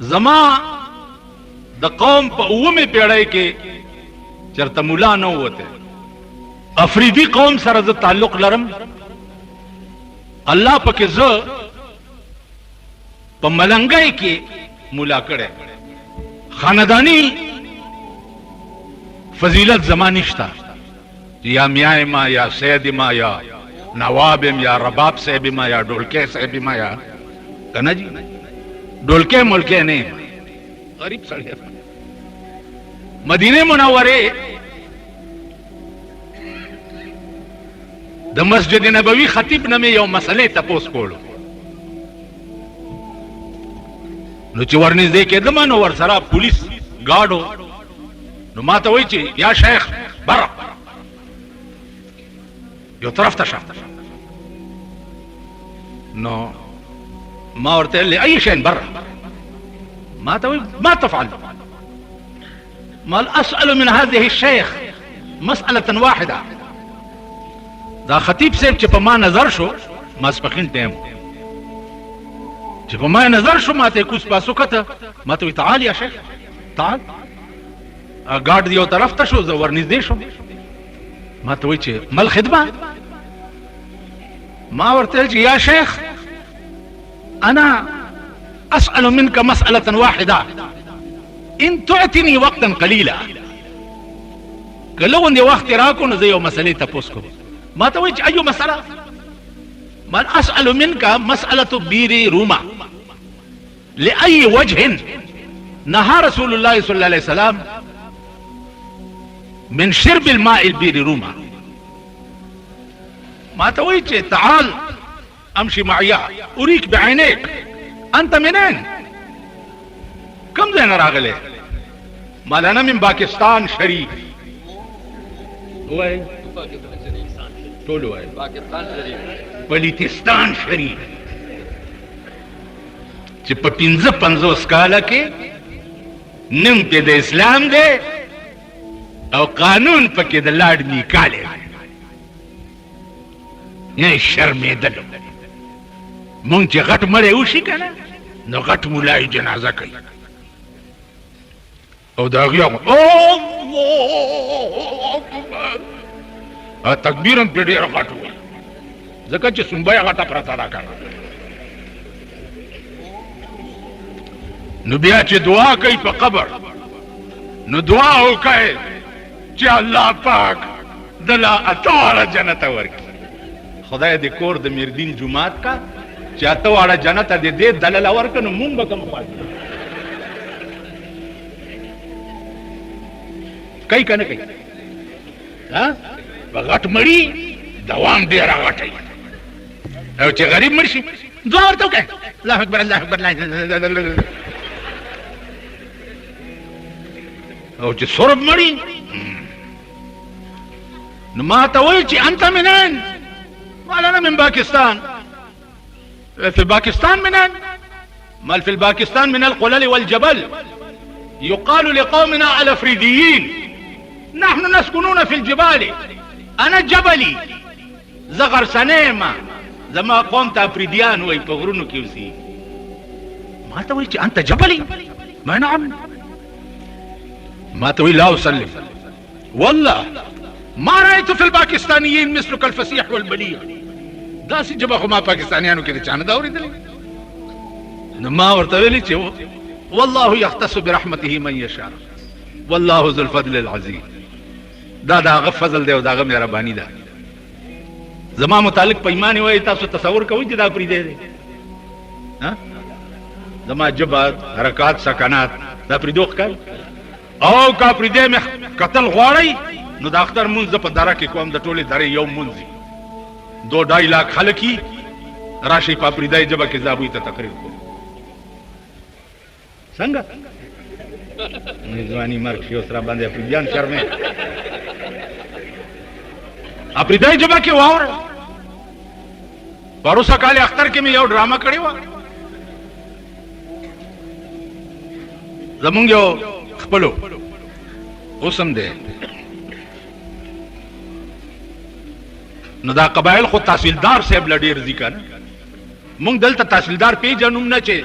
زما د قوم په اومه پیړۍ کې چرته مولا نه وته افریدی قوم سره ز تعلق لرم الله پکې زه په ملنګای کې مولا کړه خاندانی فضیلت زمانی شتا یا میاں ما یا سید ما یا نواب یا رباب صاحب ما یا ڈولکے صاحب ما یا کنا جی ڈولکے ملکے نہیں غریب سڑے مدینه منوره د مسجد نبوي خطیب نه یو مسئله تپوس کولو نو چې ورنږدې کېدم نو ور سره پولیس گاډو نو ما ته وایي چې یا شیخ بره یو طرف ته شه نو ما ورته لأي شيء بره ما ته وایي ما تفعل ما أسأل من هذه الشيخ مسألة واحدة دا خطیب صاحب چې په ما نظر شو ماسپخین ټیم چې په ما نظر شو ما ته کوس پاسو کته ما ته تعال یا شیخ تعال ګاډ یو طرف ته شو زه ورنږدې شوم ما ته وایي چې مل خدمه ما ورته چې یا شیخ انا اسأل منك مسألة واحدة ان تعطني وقتا قليلا کله غوندې وخت راکو نو زه یو مسلې تپوس کوم ما ته وایي چې ايو مسأله من اسأل منك مسألة بير روما لأي وجه نهى رسول الله صلى الله عليه وسلم من شرب الماء البير روما ما ته وایي چې تعال امشي معي اريك بعينيك انت منين کم ځای نه راغلی مولانا من پاکستان شریف وای ټول وای پاکستان شریف بلوچستان شریف چې په 55 کاله کې نن په د اسلام دی او قانون پکې د لاډ نیکاله نه شرمېدل مونږ چې غټ مړی وشي کنه نو غټ مولای جنازه کوي او دا غیا الله تکبیرم په ډیر غټ وای ځکه چې سنبای غټه پراته دا کړه نو بیا چې دعا کوي په قبر نو دعا وکړي چې الله پاک دلا اتاره جنت ورکړي خدای دې کور د میردین جمعات کا چې اته واړه جنت دې دې دلل ورکړي نو مونږ به کوم پاتې کای کنه کای ها غټ مړی دوام ډیر غټي او چې غریب مرشي دعا ورته وکړه الله اکبر الله اکبر او چې سورب مړی نو ما ته وایي چې انت منين قال انا من باكستان في باكستان منين مال في الباكستان من القلل والجبل يقال لقومنا الافريديين نحن نسكنون في الجبال انا جبلي زغر سنيمه زما قوم ته افریدیان وای په غرونو کې اوسي ما ته وایي چې انت جبلي ما نعم ما ته وایي لا اسلم والله ما رايت في الباكستانيين مثلك الفصيح والبليغ داسې جبه خو ما پاکستانیانو کې چانه دا اورېدلې نو ما ورته ویلي چې والله يختص برحمته من يشاء والله ذو الفضل العظيم دا هغه فضل دی او دا هغه مهرباني ده زما متعلق پیمانه وای تاسو تصور کوئ چې دا پریده دی ها زما جبات حرکات سکنات دا پریدوخ کړ او کا پریده مې قتل غواړي نو د اختر مونږ په دره کې کوم د ټوله درې یو مونږ 2.5 لاکھ خلکی راشي په پریده جبه کې زابوي ته تقریر کو څنګه میزوانی مرګ شي اوس را باندې افریدیان شرمې افریدای جبه کې واور پروسه کال اختر کې مې یو ډرامه کړی و زمونږ یو خپلو اوسم دی نو دا قبایل خو تحصیلدار صاحب لډیر ذکر مونږ دلته تحصیلدار پیژنوم نه چې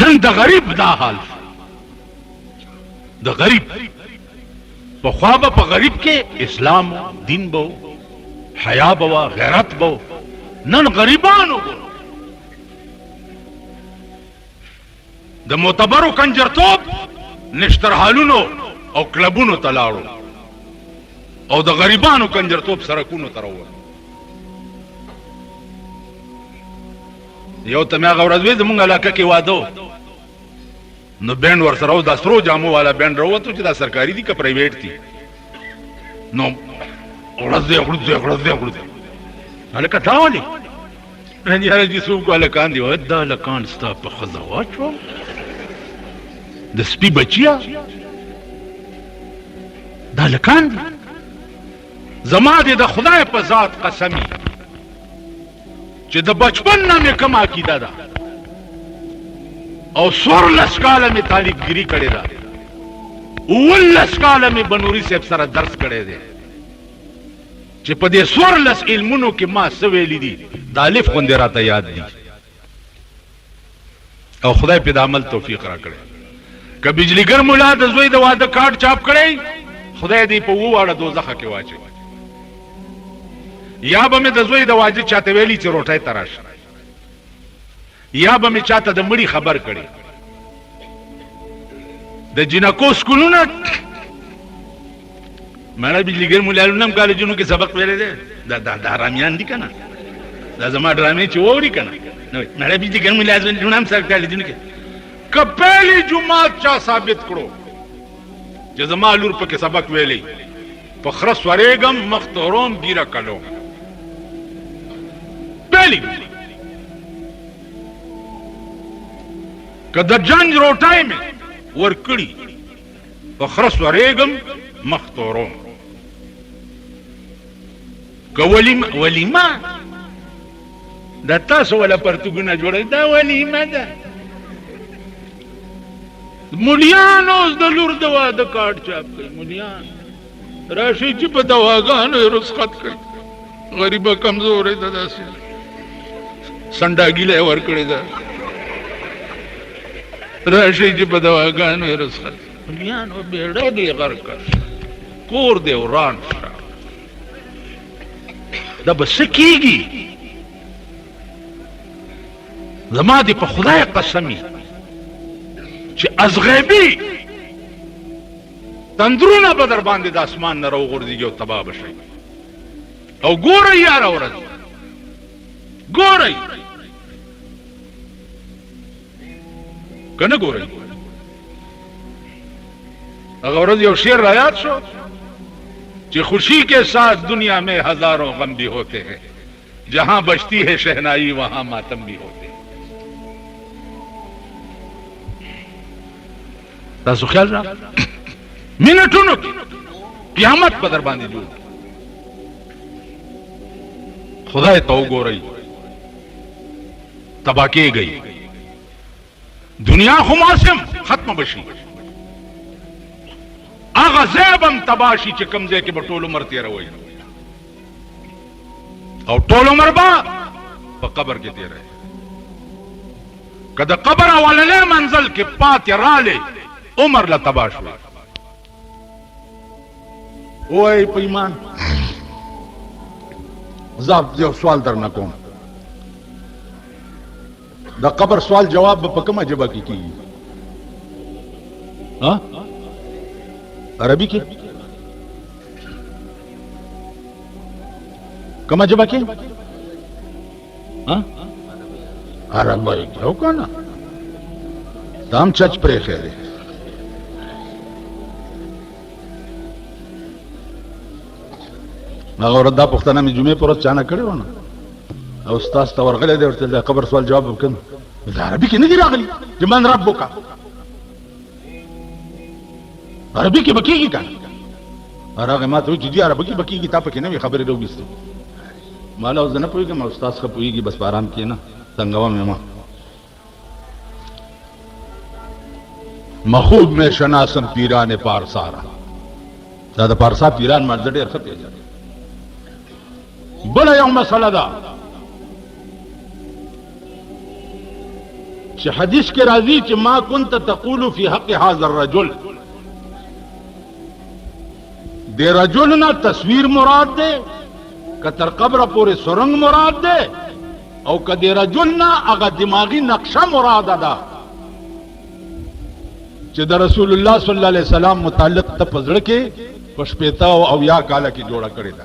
نن د غریب دا حال د غریب په خوا به په غریب کې اسلام دین بو حیا بو غیرت بو نن غریبانو د معتبرو کنجرتوب نشترحالونو او کلبونو تلاړو او د غریبانو کنجرتوب سرکونو تروه یو ته مې هغه ورځ وې زمونږ علاقه کې واده نو بینډ ورسره و دا سرو جامو والا بینډ راووتو چې دا سرکاري دي که پرایویټ دي نو غړز دی غړز دی هلکه دا ولې یاره چې څوک هلکان دي وایي دا هلکان ستا په ښځه واچوم د سپي بچیه دا هلکان دي زما دې د خدای په ذات قسمي چې د بچپن نه مې کومه عقیده ده او 14 کاله مې طالبګیري کړې ده 19 کاله مې بنوري صاحب سره درس کړی دی چې په دې 14 علمونو کې ما څه ویلي دي د الف غوندې راته یاد دي او خدای په د عمل توفیق را کړی که بجلیګر ملا د زوی د واده کارت چاپ کړی خدای دې په وواړه دوزخه کې واچوي یا به مې د زوی د واده چاته ویلي چې روټۍ ته راشه یا به مې چاته د مړي خبر کړي د جنکو سکولونه مړه بجلیګر مولانو هم کالجونو کې سبق ویلی دی دا حرامیان دي که نه دا زما ډرامې چې واوري که نه مړه بجلیګر مولانو هم کالجونو کې که پهلي جمعات چا ثابت کړو چې زما لور پکې سبق ویلی په خره سورېږم مخ تهروم ګیره کلوم پهلي که د جنج روټۍ مې ورکړي په خره سورېږم مخ تهروم که ولیمه دا تاسو ولا پرتګونه جوړوي دا ولیمه ده مولیان اوس د لور د واده کارت چاپ کوي مولیان راشي چې په دواګانو یې رخصت کوي غریبه کمزورې ده داسې سنډاګیله یې ورکړې ده راشي چې په دواګانو یې رخصت مولیانو بیړه دې غرقه کور دې وران شه دا به څه کېږي زما دې په خدای قسمي چې از غیبي تندرونه به در باندې د اسمان نه راوغورځېږي او تباه به شئ او ګورئ یاره ورځ ګورئ که نه ګورئ هغه ورځ یو شعر را یاد شو چې خوشی کے ساتھ دنیا میں ہزاروں غم بھی ہوتے ہیں جہاں بجتی ہے شہنائی وہاں ماتم بھی ہوتے ہیں تاسو خیال را منټونو کې قیامت په در باندې جوړ خدای ته وګورئ تباه کېږئ دنیا خو ماسم ختمه بشي هغه ځای به هم تباه شي چې کوم ځای کې به ټول عمر تېروئ او ټول عمر به په قبر کې تېروئ که د قبر اولنی منزل کې پاتې رالی عمر له تباه شو وای په ایمان زه یو سوال درنه کوم د قبر سوال جواب به په کومه ژبه کې کېږي عربي کې کومه ژبه کې عربی کې او که نه ته هم چچ پرېښی دی هغه ورځ دا پوښتنه مې جمعې په ورځ چا نه کړې وه نه او استاذ ته ورغلی دی ورته د قبر سوال جواب به کوم د عربي کې نه دي راغلي چې من ربک عربي کې به کېږي که نه هغې ما ته وایي چې دي عربي کې به کېږي تا پکې نوې خبرې راویستې ما لا زه نه پوهېږم او استاذ ښه پوهېږي بس په ارام کښېنه تنګوم یې ما مخوب میں شناسم پیران پارسارا دا د پارسا پیران مرده ډېر ښه پېژني بله یو مسله ده چې حدیث کې راځي چې ما كنت تقول في حق هذا الرجل، دے رجل نه تصویر مراد ده، کتر قبر پورې سرنګ مراد ده، او کدی رجل نه هغه دماغی نقشه مراد ده چې د رسول الله صلی الله علیه وسلم متعلق ته پزړه کې پښپېتا او یا کاله کې جوړه کړی ده.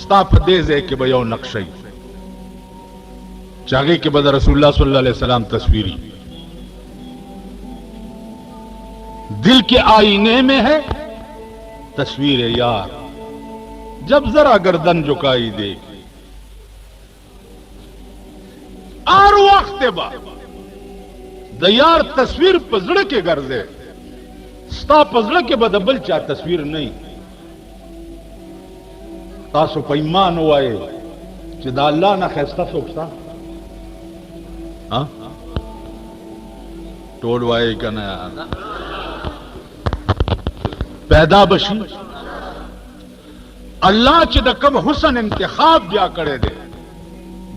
ستا په دې ځای کې به یو نقشه چې هغې کې به د رسول الله صلی الله علیه وسلم تصویری، دل کے آئینے میں ہے تصویر یار، جب ذرا گردن جھکائی دے اور وقت با د یار تصویر پزړه کې ګرځي، ستا پزړه کې به د بل چا تصویر نه. تاسو په ایمان وایئ چې د الله نه ښایسته څوک شته؟ ټول وایئ که نه؟ پیدا بشي الله چې د کوم حسن انتخاب بیا کړی دی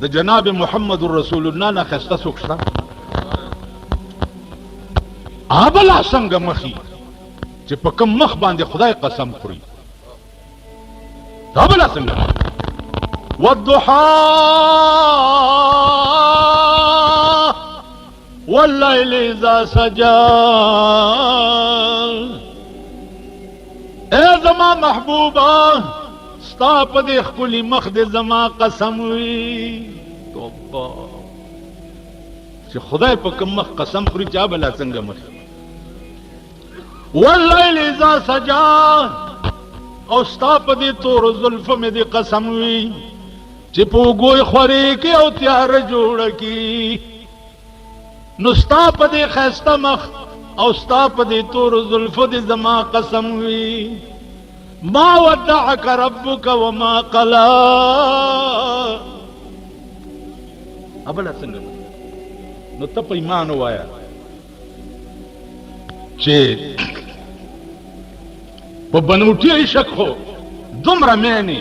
د جناب محمد رسول الله نه ښایسته څوک شته؟ بلا څنګه مخي چې په کوم مخ باندې خدای قسم خوري، دا بلا څنګه؟ والضحى والليل اذا سجى، اے زما محبوبا ستا په دې ښکلي مخ دې زما قسم وي. توبه چې خدای په کوم مخ قسم خوري چا بلا څنګه مخ؟ واللیل اذا سجا، او ستا په دې تور زلفو مې دې قسم وي چې په اوږو یې خورې کې او تیاره جوړه کي، نو ستا په دې ښایسته مخ او ستا په دې تور زلفو دې زما قسم وي. ما ودعك ربك وما قلا، ابل څنګه؟ نو ته په ایمان وایا چې په بنوټي عشق خو دومره مینې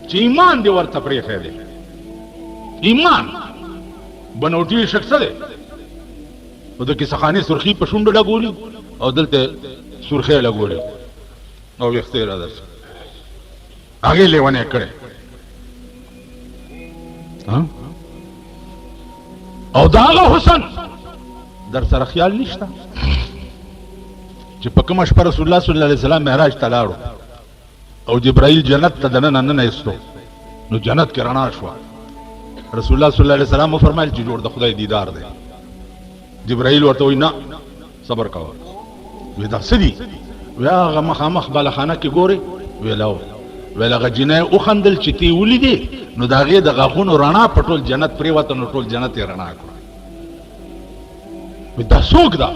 چې ایمان دې ورته پرېښی دی. ایمان بنوټي عشق څه دی؟ او د کیسهخانې سرخي په شونډو لګولي او دلته سرخی لګولي او ویښته یې رادرسه هغې لیونی کړی، او د هغه حسن در سره خیال نشته چې په کومه شپه رسول الله صلی الله علیه وسلم معراج ته لاړو او جبرائیل جنت ته دننه ننایستو، نو جنت کې رڼا شوه. رسول الله صلی الله علیه وسلم وفرمایل چې جوړ د خدای دیدار دی. جبرائیل ورته وایي نه صبر کوه. وی دا څه دي؟ وی هغه مخامخ بالخانه کې ګورې؟ ویل او ویل هغه جنۍ وخندل چې تی ولیدې نو د هغې د غاښونو رڼا په ټول جنت پرېوته، نو ټول جنت یې رڼا کړه. وی دا څوک ده؟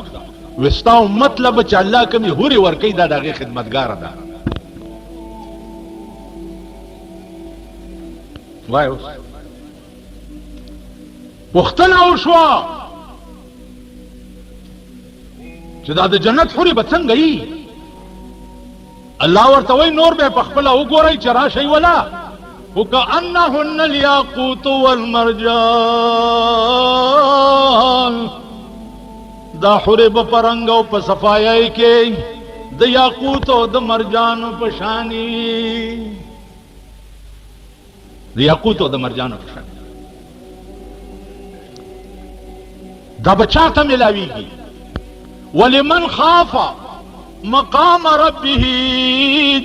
وی ستا مطلب چې الله کومې هورې ورکوي دا د هغې خدمتګاره ده. وای اوس پوښتنه وشوه چې دا د جنت حورې به څنګه یي؟ الله ورته وایي نور به یې په خپله وګورئ چې راشئ ولا وکأنهن الياقوت والمرجان، دا حورې به په رنګ او په صفایۍ کې د یاقوت او د مرجانو په شانې، د یاقوت او د مرجانو په شانې. دا به چا ته ملاویږي؟ ولمن خاف مقام ربه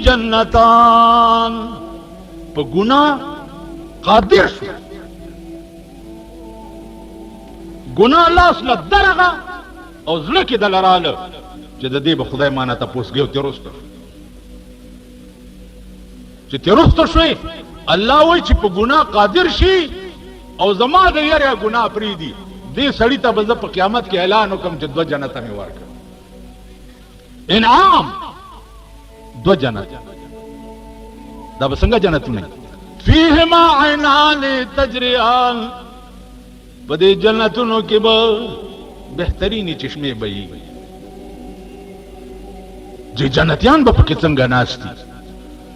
جنتان، په ګناه قادر شو، ګناه لاس له درغه او زړه کې دله راله چې د دې به خدای مانه تپوس کوي او تېروسته چې تېروسته شوې. الله وایي چې په ګناه قادر شي او زما د یاره ګناه پرېږدي، دې سړي ته به زه په قیامت کې اعلان وکړم چې 2 جنته مې ورکړه، انعام 2 جنت. دا به څنګه جنتونه؟ فیهما عینان تجریان، په دې جنتونو کې به بهترینې چشمې بهیږي. چې جنتیان به پکې څنګه ناست دي؟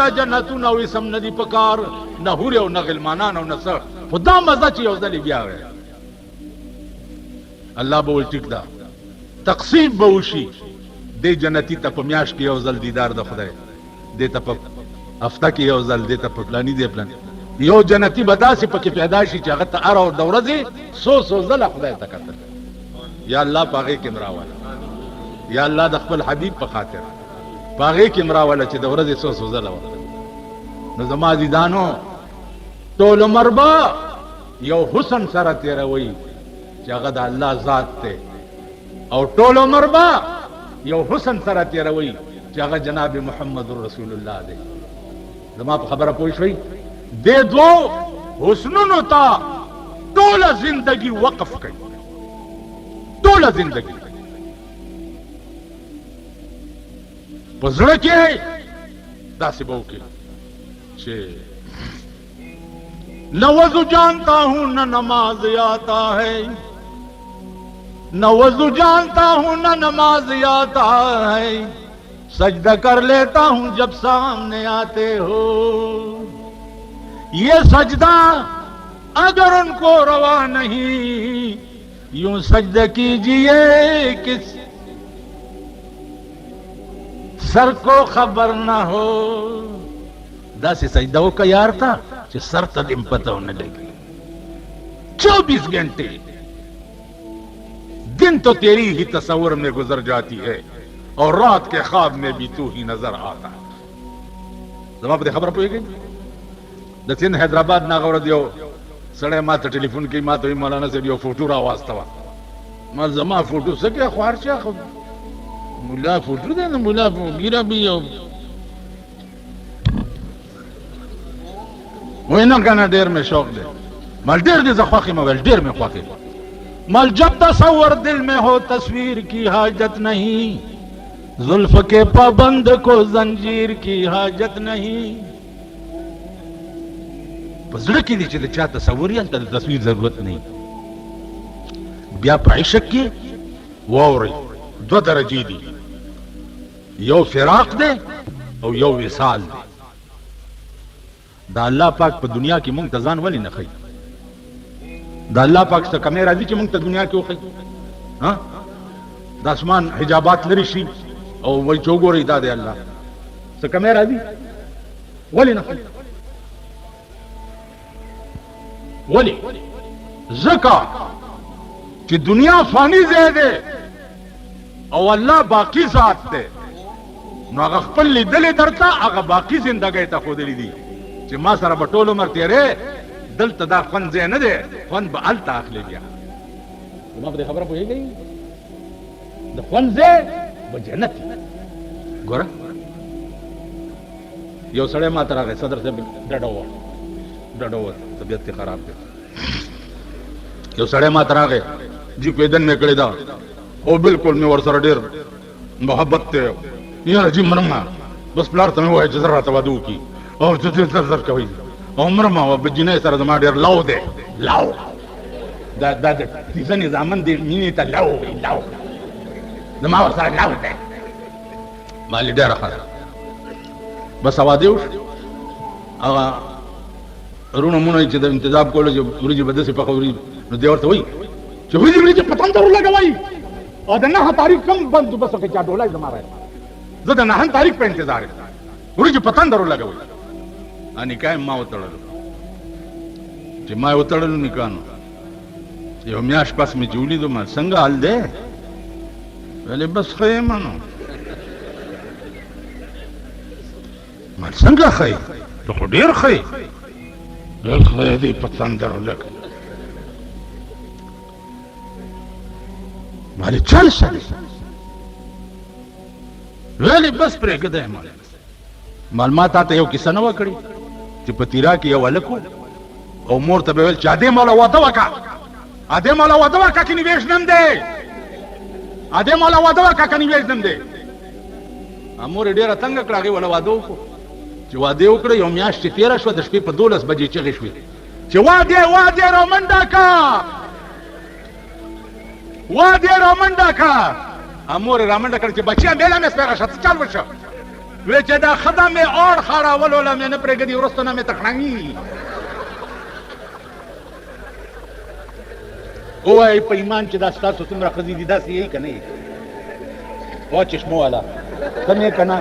دا جنتونه او اسم ندی پکار نه هوري او نه غلمانان او نه څه خدا مزه چې یو ځل بیا وای الله به ول ټیک دا تقسیم به وشي د جنتی ته په میاش کې یو ځل دیدار د خدای دې ته په هفته کې یو ځل دې ته په پلاني دی پلان یو جنتی بداسې پکې پیدا شي چې هغه ته ار او د ورځې سو ځله خدای ته کتل یا الله پاغه کې مراواله یا الله د خپل حبیب په خاطر پاغه کې مراواله چې د ورځې سو ځله نو زما عزیزانو ټول مربا یو حسن سره تیروي چې هغه د الله ذات ته او ټول مربا یو حسن سره تیروي چې هغه جناب محمد رسول الله دی زما په خبره پوه شئ دې دو حسنونو ته ټول زندگی وقف کړي ټول زندگی په زړه کې داسې به وکړي چې نہ وضو جانتا ہوں نہ نماز آتا ہے نہ وضو جانتا ہوں نہ نماز آتا ہے سجدہ کر لیتا ہوں جب سامنے آتے ہو یہ سجدہ اگر ان کو روا نہیں یوں سجدہ کیجئے کس سر کو خبر نہ ہو داسې سجدوں کا یار تھا کہ سر تدم پتہ ہونے لگی 24 گھنٹے دن تو تیری ہی تصور میں گزر جاتی ہے اور رات کے خواب میں بھی تو ہی نظر آتا ہے زما په خبره پوهیږئ د سین حیدرآباد ناغور دیو سړی ما ته ټلیفون کوي ما ته مولانا صاحب یو فوټو را واستوه ما زما فوټو څه کې خوار چا خو مولا فوټو دی نه مولا ګیره به یو وینا کنه ډیر میں شوق دے مال ډیر دے زخواخی موبائل ډیر میں خواخی مال جب تصور دل میں ہو تصویر کی حاجت نہیں زلف کے پابند کو زنجیر کی حاجت نہیں پزړه کې دي چې د چا تصور یا د تصویر ضرورت نه بیا په عشق کې ووري دو درجې دي یو فراق دی او یو وصال دی دا الله پاک په دنیا کې مونږ ته ځان ولې نه خي دا الله پاک څخه کمه راځي چې مونږ ته دنیا کې وخی ها د اسمان حجابات لري شي او وای چوغوري دا دی الله څخه کمه راځي ولې نه خي ولی زکا چې دنیا فانی ځای دی او الله باقی ذات دی نو هغه خپل لیدلې درته هغه باقی زندګۍ ته ښودلې دي چې ما سره به ټول عمر تیرې دلته دا خوند ځای نه دی خوند به هلته اخلي بیا ما په دې خبره پوهېږئ د خوند ځای به جنت ګوره یو سړی ما ته راغی صدر صاحب ډډه وه طبیعت کې خراب دی یو سړی ما ته راغی جی پیدن مې کړې ده او بالکل مې ورسره ډېر محبت دی یاره جی مرمه بس پلار ته مې ووایه چې زر راته واده وکړي او ته دې زر کوي او مرمه به جینۍ سره زما ډېر لو دی لو دا د تیزه نظامن دی مینې ته لو وي لو زما ورسره لو دی ما لې ډېره ښه بس واده وشو هغه رونو مونږ چې د انتظام کولو چې ورځي بده سي پخوري نو دی ورته وای چې ورځي پتن ته ورلګوي او د نه تاریخ کم بند بس کې چا ډولای زماره زه د نه تاریخ په انتظار یم ورځي پتن ته ورلګوي ان کای ما وتړل چې ما وتړل نکانو یو میاش پاس مې جوړې دوه ما څنګه حال دی ولې بس خیمانو ما څنګه خی ته خو ډیر خی الخير دي پتندر لك مالي چل سالي ویلی بس پرې کده مال ما تا ته یو کیسه نه وکړي چې په تیرا کې یو الکو او مور ته ویل چې اده مالا واده وکا اده مالا واده وکا کې نیویش نم دی اده مالا واده وکا کې نیویش نم دی امور ډیره څنګه کړه ولا واده وکړو چې واده وکړه یو میاشت چې تیره شوه د شپې په 12 بجې چغې شوې چې واده رامنډه کا واده رامنډه کا امور رامنډه کړ چې بچیا میله مې سپېره شته چل وشه وی چې دا خدا مې اور خاړولوله مې نه پرېږدي وروسته نه مې تخړنګي ووایئ په ایمان چې دا ستاسو څومره ښځې دي داسې یې که نه یې وا چشمو والا ته مې که نه